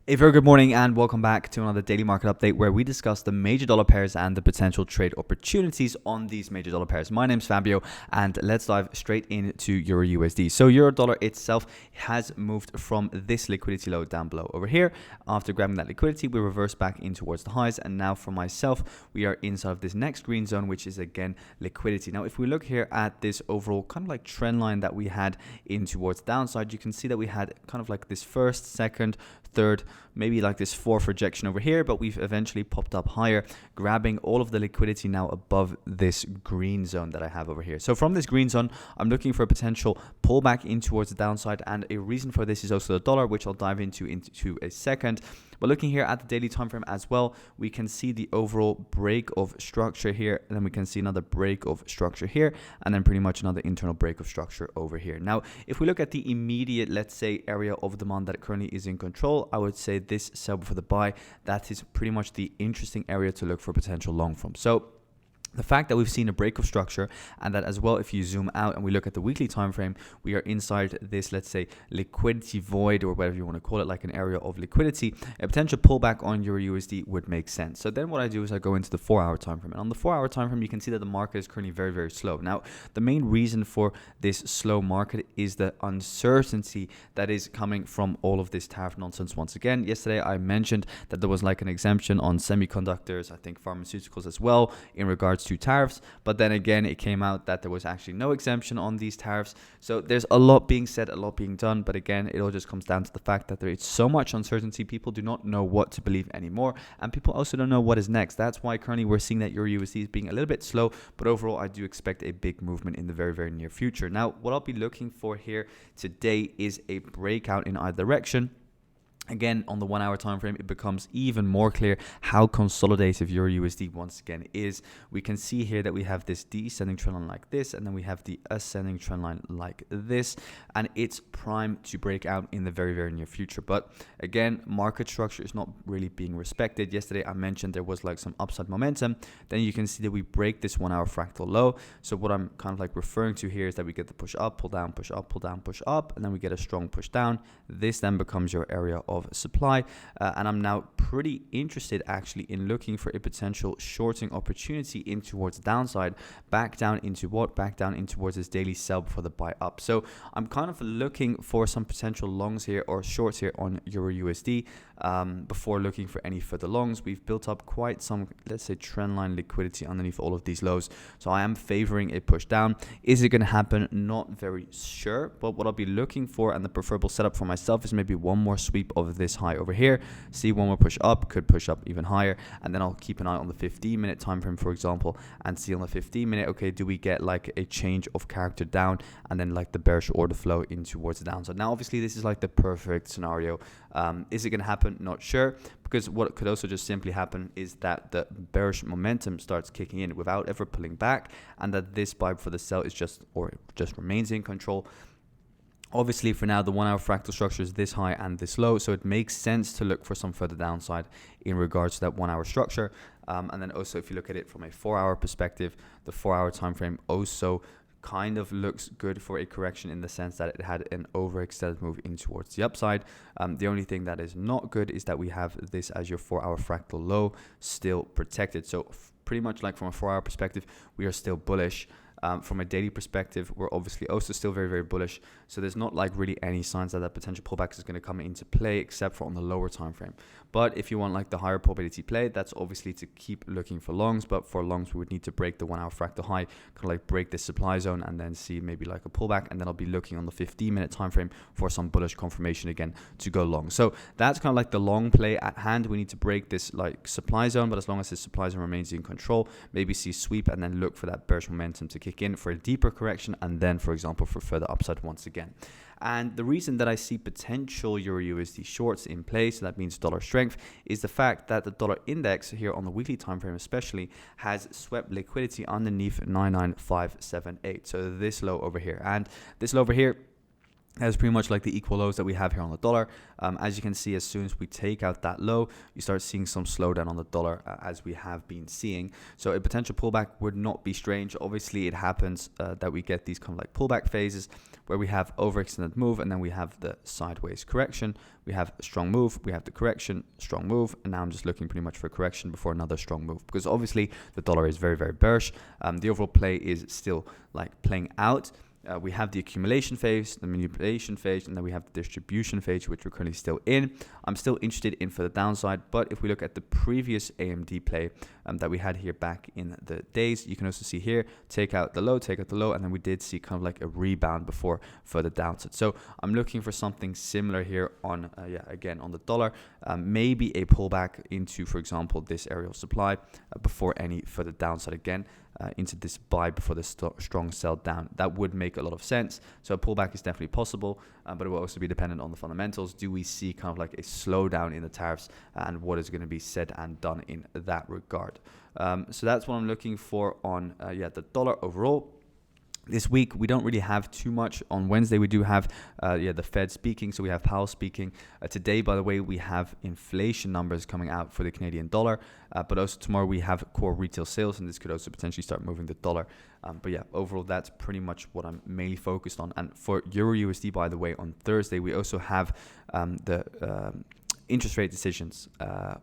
A very good morning and welcome back to another daily market update where we discuss the major dollar pairs and the potential trade opportunities on these major dollar pairs. My name's Fabio and let's dive straight into Euro USD. So Euro dollar itself has moved from this liquidity low down below over here. After grabbing that liquidity, we reverse back in towards the highs, and now for myself, we are inside of this next green zone, which is again liquidity. Now, if we look here at this overall kind of like trend line that we had in towards the downside, you can see that we had kind of like this first, second, third, maybe like this fourth rejection over here, but we've eventually popped up higher, grabbing all of the liquidity now above this green zone that I have over here. So from this green zone, I'm looking for a potential pullback in towards the downside, and a reason for this is also the dollar, which I'll dive into a second. But looking here at the daily time frame as well, we can see the overall break of structure here, and then we can see another break of structure here, and then pretty much another internal break of structure over here. Now, if we look at the immediate, let's say, area of demand that currently is in control, I would say this sell before the buy, that is pretty much the interesting area to look for potential long from. So the fact that we've seen a break of structure, and that as well, if you zoom out and we look at the weekly time frame, we are inside this, let's say, liquidity void, or whatever you want to call it, like an area of liquidity, a potential pullback on Euro USD would make sense. So then what I do is I go into the 4-hour time frame, and on the 4-hour time frame, you can see that the market is currently very, very slow. Now, the main reason for this slow market is the uncertainty that is coming from all of this tariff nonsense. Once again, yesterday I mentioned that there was like an exemption on semiconductors, I think pharmaceuticals as well, in regards to tariffs, but then again it came out that there was actually no exemption on these tariffs. So there's a lot being said, a lot being done, but again it all just comes down to the fact that there is so much uncertainty. People do not know what to believe anymore, and people also don't know what is next. That's why currently we're seeing that Euro USD is being a little bit slow, but overall I do expect a big movement in the very, very near future. Now, what I'll be looking for here today is a breakout in either direction. Again, on the 1-hour time frame, it becomes even more clear how consolidative Euro USD once again is. We can see here that we have this descending trend line like this, and then we have the ascending trend line like this, and it's primed to break out in the very, very near future. But again, market structure is not really being respected. Yesterday I mentioned there was like some upside momentum. Then you can see that we break this 1-hour fractal low. So what I'm kind of like referring to here is that we get the push up, pull down, push up, pull down, push up, and then we get a strong push down. This then becomes your area of supply, and I'm now pretty interested actually in looking for a potential shorting opportunity in towards the downside, back down into what? Back down in towards this daily sell before the buy up. So I'm kind of looking for some potential longs here or shorts here on Euro USD before looking for any further longs. We've built up quite some, let's say, trendline liquidity underneath all of these lows, so I am favoring a push down. Is it going to happen? Not very sure, but what I'll be looking for, and the preferable setup for myself, is maybe one more sweep of this high over here, see one more push up, could push up even higher, and then I'll keep an eye on the 15-minute time frame, for example, and see on the 15-minute, okay, do we get like a change of character down, and then like the bearish order flow in towards the downside. Now obviously this is like the perfect scenario. Is it going to happen? Not sure, because what could also just simply happen is that the bearish momentum starts kicking in without ever pulling back, and that this buy for the sell is just remains in control. Obviously, for now, the 1-hour fractal structure is this high and this low, so it makes sense to look for some further downside in regards to that 1-hour structure. And then also, if you look at it from a 4-hour perspective, the 4-hour time frame also kind of looks good for a correction, in the sense that it had an overextended move in towards the upside. The only thing that is not good is that we have this as your 4-hour fractal low still protected. So pretty much like from a 4-hour perspective, we are still bullish. From a daily perspective, we're obviously also still very, very bullish. So there's not like really any signs that that potential pullback is going to come into play, except for on the lower time frame. But if you want like the higher probability play, that's obviously to keep looking for longs. But for longs, we would need to break the 1-hour fractal high, kind of like break the supply zone, and then see maybe like a pullback. And then I'll be looking on the 15-minute time frame for some bullish confirmation again to go long. So that's kind of like the long play at hand. We need to break this like supply zone, but as long as this supply zone remains in control, maybe see sweep and then look for that bearish momentum to kick in for a deeper correction, and then, for example, for further upside once again. And the reason that I see potential Euro USD shorts in place, so that means dollar strength, is the fact that the dollar index here on the weekly time frame especially has swept liquidity underneath 99578. So this low over here, and this low over here That's pretty much like the equal lows that we have here on the dollar. As you can see, as soon as we take out that low, you start seeing some slowdown on the dollar, as we have been seeing. So a potential pullback would not be strange. Obviously, it happens that we get these kind of like pullback phases where we have overextended move, and then we have the sideways correction. We have a strong move, we have the correction, strong move, and now I'm just looking pretty much for a correction before another strong move, because obviously the dollar is very, very bearish. The overall play is still like playing out. We have the accumulation phase, the manipulation phase, and then we have the distribution phase, which we're currently still in. I'm still interested in for the downside, but if we look at the previous AMD play that we had here back in the days, you can also see here, take out the low, and then we did see kind of like a rebound before further downside. So I'm looking for something similar here on, again, on the dollar, maybe a pullback into, for example, this area of supply before any further downside again. Into this buy before the strong sell down. That would make a lot of sense. So a pullback is definitely possible, but it will also be dependent on the fundamentals. Do we see kind of like a slowdown in the tariffs, and what is going to be said and done in that regard? So that's what I'm looking for on the dollar overall. This week, we don't really have too much. On Wednesday, we do have the Fed speaking, so we have Powell speaking. Today, by the way, we have inflation numbers coming out for the Canadian dollar, but also tomorrow we have core retail sales, and this could also potentially start moving the dollar. But yeah, overall, that's pretty much what I'm mainly focused on. And for EURUSD, by the way, on Thursday, we also have the interest rate decisions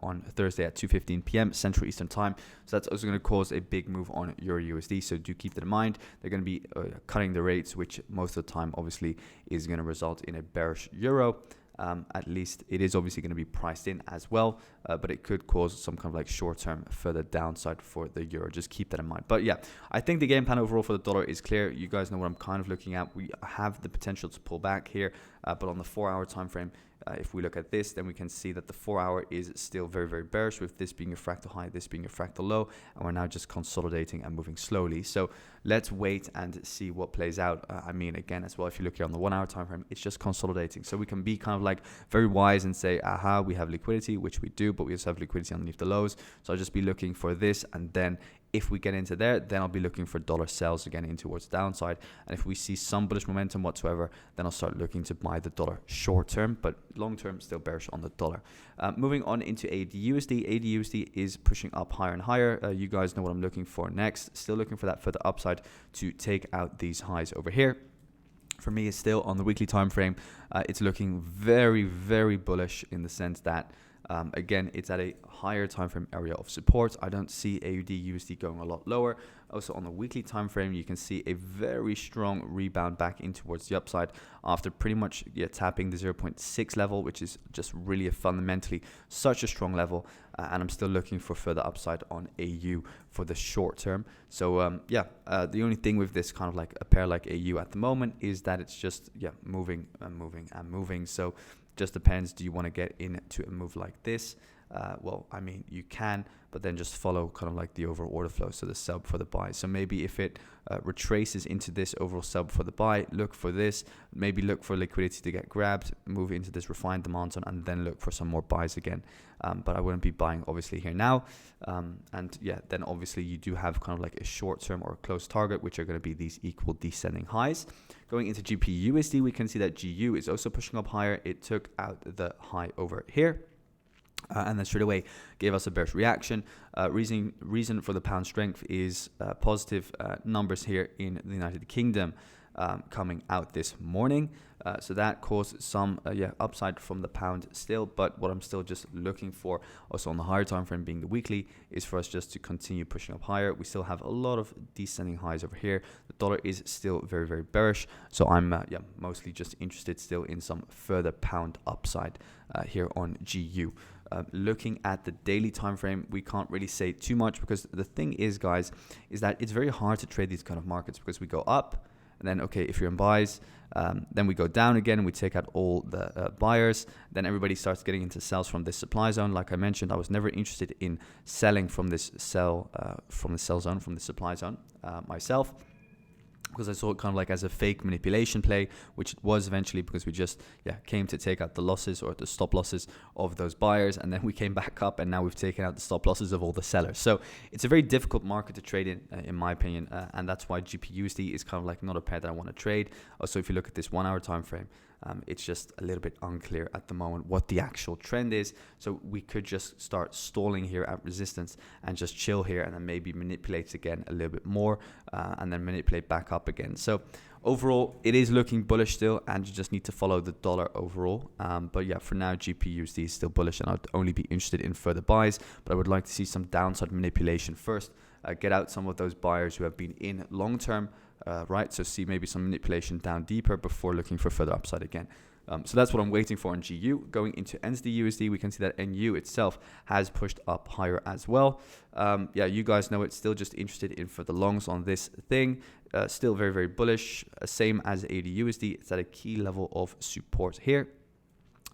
on Thursday at 2:15 p.m. Central Eastern Time. So that's also going to cause a big move on EURUSD. So do keep that in mind. They're going to be cutting the rates, which most of the time obviously is going to result in a bearish euro. At least it is obviously going to be priced in as well, but it could cause some kind of like short-term further downside for the euro. Just keep that in mind. But yeah, I think the game plan overall for the dollar is clear. You guys know what I'm kind of looking at. We have the potential to pull back here, but on the 4-hour time frame, if we look at this, then we can see that the 4-hour is still very, very bearish, with this being a fractal high, this being a fractal low, and we're now just consolidating and moving slowly. So let's wait and see what plays out. I mean, again, as well, if you look here on the 1-hour time frame, it's just consolidating. So we can be kind of like very wise and say, aha, we have liquidity, which we do, but we also have liquidity underneath the lows. So I'll just be looking for this, and then if we get into there, then I'll be looking for dollar sells again in towards the downside. And if we see some bullish momentum whatsoever, then I'll start looking to buy the dollar short term, but long term still bearish on the dollar. Moving on into AUDUSD. AUDUSD is pushing up higher and higher. You guys know what I'm looking for next. Still looking for that further upside to take out these highs over here. For me, it's still on the weekly time frame. It's looking very, very bullish in the sense that again, it's at a higher time frame area of support. I don't see AUDUSD going a lot lower. Also on the weekly time frame, you can see a very strong rebound back in towards the upside after pretty much tapping the 0.6 level, which is just really a fundamentally such a strong level. And I'm still looking for further upside on AU for the short term. So the only thing with this kind of like a pair like AU at the moment is that it's just moving and moving and moving. So just depends, do you want to get into a move like this? Well, I mean, you can, but then just follow kind of like the overall order flow, so the sell for the buy. So maybe if it retraces into this overall sell for the buy, look for this, maybe look for liquidity to get grabbed, move into this refined demand zone, and then look for some more buys again. But I wouldn't be buying obviously here now. Then obviously you do have kind of like a short term or a close target, which are going to be these equal descending highs. Going into GBPUSD, we can see that GU is also pushing up higher. It took out the high over here. And then straight away gave us a bearish reaction. Reason for the pound strength is positive numbers here in the United Kingdom coming out this morning. So that caused some upside from the pound still. But what I'm still just looking for also on the higher time frame being the weekly is for us just to continue pushing up higher. We still have a lot of descending highs over here. The dollar is still very, very bearish. So I'm mostly just interested still in some further pound upside here on GU. Looking at the daily time frame, we can't really say too much, because the thing is, guys, is that it's very hard to trade these kind of markets, because we go up and then, okay, if you're in buys, then we go down again and we take out all the buyers. Then everybody starts getting into sells from this supply zone. Like I mentioned, I was never interested in selling from this sell zone, from the supply zone myself. because I saw it kind of like as a fake manipulation play, which it was eventually, because we just came to take out the losses or the stop losses of those buyers, and then we came back up, and now we've taken out the stop losses of all the sellers. So it's a very difficult market to trade in my opinion, and that's why GBPUSD is kind of like not a pair that I want to trade. Also, if you look at this 1 hour time frame, it's just a little bit unclear at the moment what the actual trend is. So we could just start stalling here at resistance and just chill here, and then maybe manipulate again a little bit more, and then manipulate back up again. So overall, it is looking bullish still, and you just need to follow the dollar overall. But yeah, for now, GBPUSD is still bullish, and I'd only be interested in further buys. But I would like to see some downside manipulation first, get out some of those buyers who have been in long term. Right, so see maybe some manipulation down deeper before looking for further upside again. So that's what I'm waiting for in GU. Going into NZDUSD, we can see that NU itself has pushed up higher as well. Yeah, you guys know it's still just interested in for the longs on this thing. Still very, very bullish. Same as AUDUSD. It's at a key level of support here.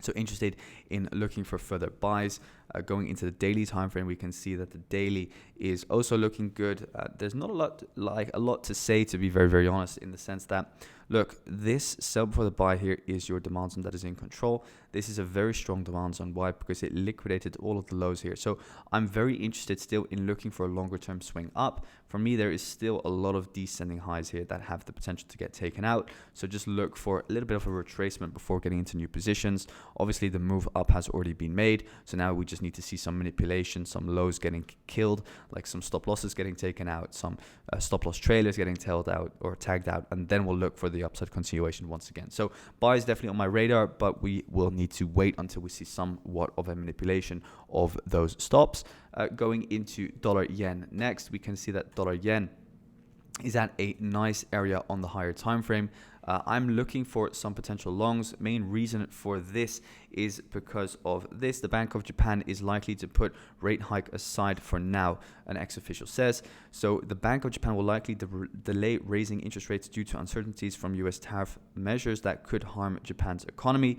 So interested in looking for further buys. Going into the daily time frame, we can see that the daily is also looking good. There's not a lot to say, to be very, very honest, in the sense that, look, this sell before the buy here is your demand zone that is in control. This is a very strong demand zone. Why? Because it liquidated all of the lows here. So I'm very interested still in looking for a longer term swing up. For me, there is still a lot of descending highs here that have the potential to get taken out. So just look for a little bit of a retracement before getting into new positions. Obviously, the move up has already been made. So now we just need to see some manipulation, some lows getting killed, like some stop losses getting taken out, some stop loss trailers getting tailed out or tagged out, and then we'll look for the upside continuation once again. So buy is definitely on my radar, but we will need to wait until we see somewhat of a manipulation of those stops. Going into dollar yen next, we can see that dollar yen is at a nice area on the higher time frame. I'm looking for some potential longs. Main reason for this is because of this. The Bank of Japan is likely to put rate hike aside for now, an ex-official says. So the Bank of Japan will likely delay raising interest rates due to uncertainties from US tariff measures that could harm Japan's economy.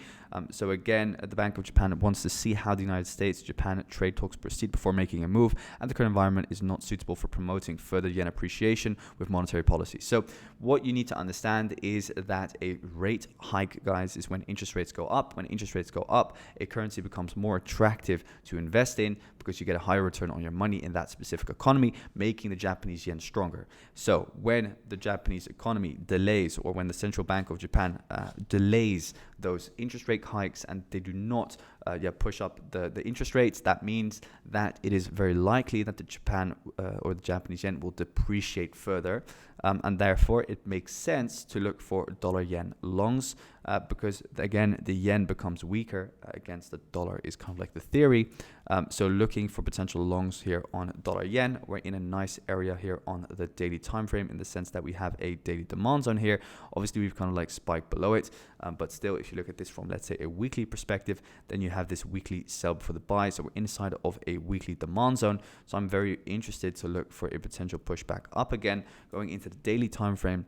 So again, the Bank of Japan wants to see how the United States-Japan trade talks proceed before making a move, and the current environment is not suitable for promoting further yen appreciation with monetary policy. So what you need to understand is that a rate hike, guys, is when interest rates go up. When interest rates go up, a currency becomes more attractive to invest in because you get a higher return on your money in that specific economy, making the Japanese yen stronger. So when the Japanese economy delays, or when the Central Bank of Japan delays those interest rate hikes and they do not push up the interest rates, that means that it is very likely that the Japan or the Japanese yen will depreciate further, and therefore it makes sense to look for dollar yen longs, because again the yen becomes weaker against the dollar is kind of like the theory. So looking for potential longs here on dollar yen. We're in a nice area here on the daily time frame, in the sense that we have a daily demand zone here. Obviously we've kind of like spiked below it, but still, if you look at this from, let's say, a weekly perspective, then you have this weekly sell for the buy. So we're inside of a weekly demand zone. So I'm very interested to look for a potential pushback up again going into the daily time frame.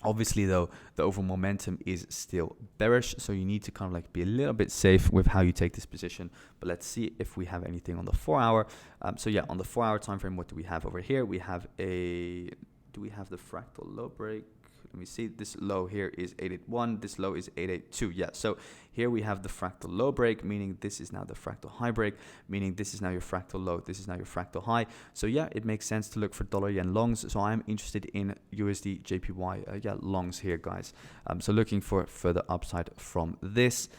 Obviously, though, the overall momentum is still bearish, so you need to kind of like be a little bit safe with how you take this position. But let's see if we have anything on the 4 hour. So yeah, on the 4 hour time frame, what do we have over here? We have do we have the fractal low break? Let me see. This low here is 881. This low is 882. Yeah. So here we have the fractal low break, meaning this is now the fractal high break, meaning this is now your fractal low. This is now your fractal high. So yeah, it makes sense to look for dollar yen longs. So I'm interested in USDJPY longs here, guys. So looking for further upside from this.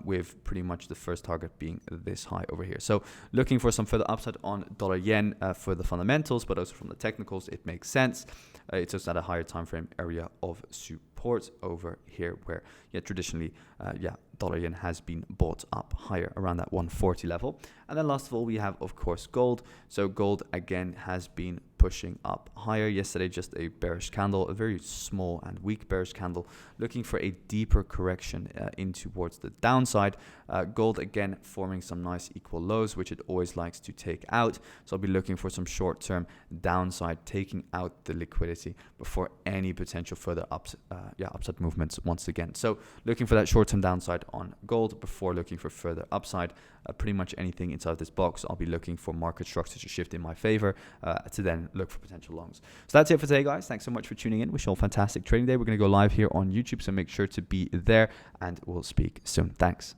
With pretty much the first target being this high over here. So looking for some further upside on dollar yen for the fundamentals, but also from the technicals, it makes sense. It's just at a higher time frame area of support over here, where traditionally dollar yen has been bought up higher around that 140 level. And then last of all, we have, of course, gold. So gold again has been pushing up higher. Yesterday, just a bearish candle, a very small and weak bearish candle, looking for a deeper correction in towards the downside. Gold again forming some nice equal lows, which it always likes to take out. So I'll be looking for some short-term downside, taking out the liquidity before any potential further upside movements once again. So looking for that short-term downside on gold before looking for further upside. Pretty much anything inside of this box, I'll be looking for market structure to shift in my favor to then look for potential longs. So that's it for today, guys. Thanks so much for tuning in. Wish you all a fantastic trading day. We're going to go live here on YouTube, so make sure to be there, and we'll speak soon. Thanks.